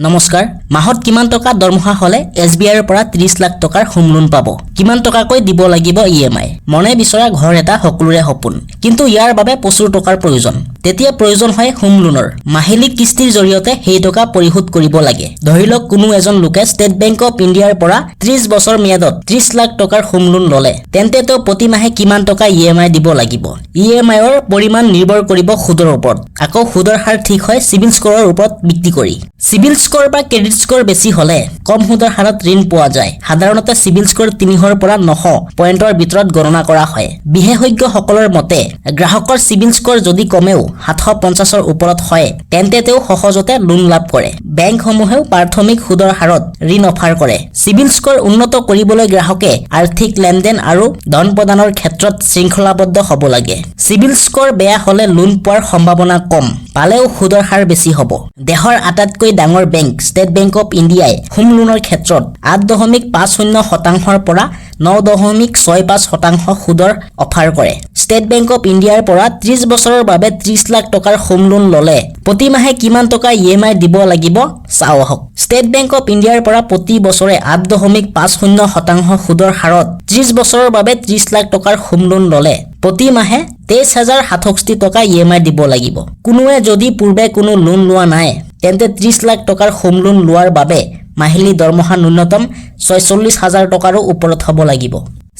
নমস্কাৰ মাহত কিমান টকা দৰমহা হলে SBI ৰ পৰা 30 লাখ টকাৰ হোম লোন পাব কিমান টকাকৈ দিব লাগিব EMI মনে বিচৰা ঘৰ এটা সকলোৰে সপোন কিন্তু ইয়াৰ বাবে প্ৰচুৰ টকাৰ প্ৰয়োজন তেতিয়া প্ৰয়োজন হয় হোম লোনৰ মাহিলি কিস্তিৰ জৰিয়তে সেই টকা পৰিশোধ কৰিব লাগে ধৰি লওক কোনো এজন লোকে ষ্টেট বেংক অফ ইণ্ডিয়াৰ পৰা 30 বছৰ মেয়াদত 30 লাখ টকাৰ হোম লোন ললে তেন্তে তো প্ৰতি মাহে কিমান টকা EMI দিব লাগিব EMI ৰ পৰিমাণ নিৰ্ভৰ কৰিব সুদৰ ওপৰত আকৌ সুদৰ হাৰ ঠিক হয় সিবিল স্কোৰৰ ওপৰত ভিত্তি কৰি সিবিল স্কোৰ বা ক্ৰেডিট স্কোৰ বেছি হলে কম সুদৰ হাৰত ঋণ পোৱা যায় সাধাৰণতে সিবিল স্কোৰ 300 পৰা 900 পইণ্টৰ ভিতৰত গণনা কৰা হয় বিশেষজ্ঞসকলৰ মতে গ্ৰাহকৰ সিবিল স্কোৰ যদি কমেও 750 ৰ ওপৰত হয় তেন্তে তেওঁ সহজতে লোন লাভ কৰে বেংকসমূহেও প্ৰাথমিক সুদৰ হাৰত ঋণ অফাৰ কৰে সিবিল স্কোৰ উন্নত কৰিবলৈ গ্ৰাহকে আৰ্থিক লেনদেন আৰু ধন প্ৰদানৰ ক্ষেত্ৰত শৃংখলাবদ্ধ হ'ব লাগে সিবিল স্কোৰ বেয়া হলে লোন পোৱাৰ সম্ভাৱনা কম পালেও সুদৰ হাৰ বেছি হ'ব দেশৰ আটাইতকৈ ডাঙৰ বেংক ষ্টেট বেংক অফ ইণ্ডিয়াই হোম লোনৰ ক্ষেত্ৰত 8.50% পৰা 9.65% সুদৰ অফাৰ কৰে ষ্টেট বেংক অফ ইণ্ডিয়াৰ পৰা 30 বছৰৰ বাবে 30 লাখ টকাৰ হোম লোন ললে প্ৰতি মাহে কিমান টকা EMI দিব লাগিব চাওহক ষ্টেট বেংক অফ ইণ্ডিয়াৰ পৰা প্ৰতি বছৰে 8.50% সুদৰ হাৰত 30 বছৰৰ বাবে 30 লাখ টকাৰ হোম লোন ললে প্ৰতি মাহে 23067 টকা EMI দিব লাগিব কোনোৱে যদি পূৰ্বে কোনো লোন লোৱা নাই তেন্তে 30 লাখ টকাৰ হোম লোন লোৱাৰ বাবে মাহিলি দৰমহা ন্যূনতম 46000 টকাৰো ওপৰত হ'ব লাগিব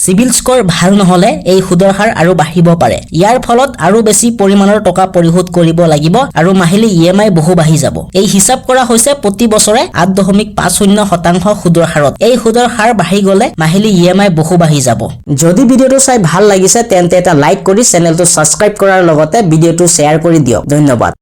সিবিল স্কোৰ ভাল নহলে এই সুদৰ হাৰ আৰু বাঢ়িব পাৰে ইয়াৰ ফলত আৰু বেছি পৰিমাণৰ টকা পৰিশোধ কৰিব লাগিব আৰু মাহিলি EMI বহু বাঢ়ি যাব এই হিচাপ কৰা হৈছে প্ৰতি বছৰে 8.50% সুদৰ হাৰত এই সুদৰ হাৰ বাঢ়ি গলে মাহিলি EMI বহু বাঢ়ি যাব যদি ভিডিওটো চাই ভাল লাগিছে তেন্তে এটা লাইক কৰি চেনেলটো সাবস্ক্ৰাইব কৰাৰ লগতে ভিডিওটো শ্বেয়াৰ কৰি দিয়ক ধন্যবাদ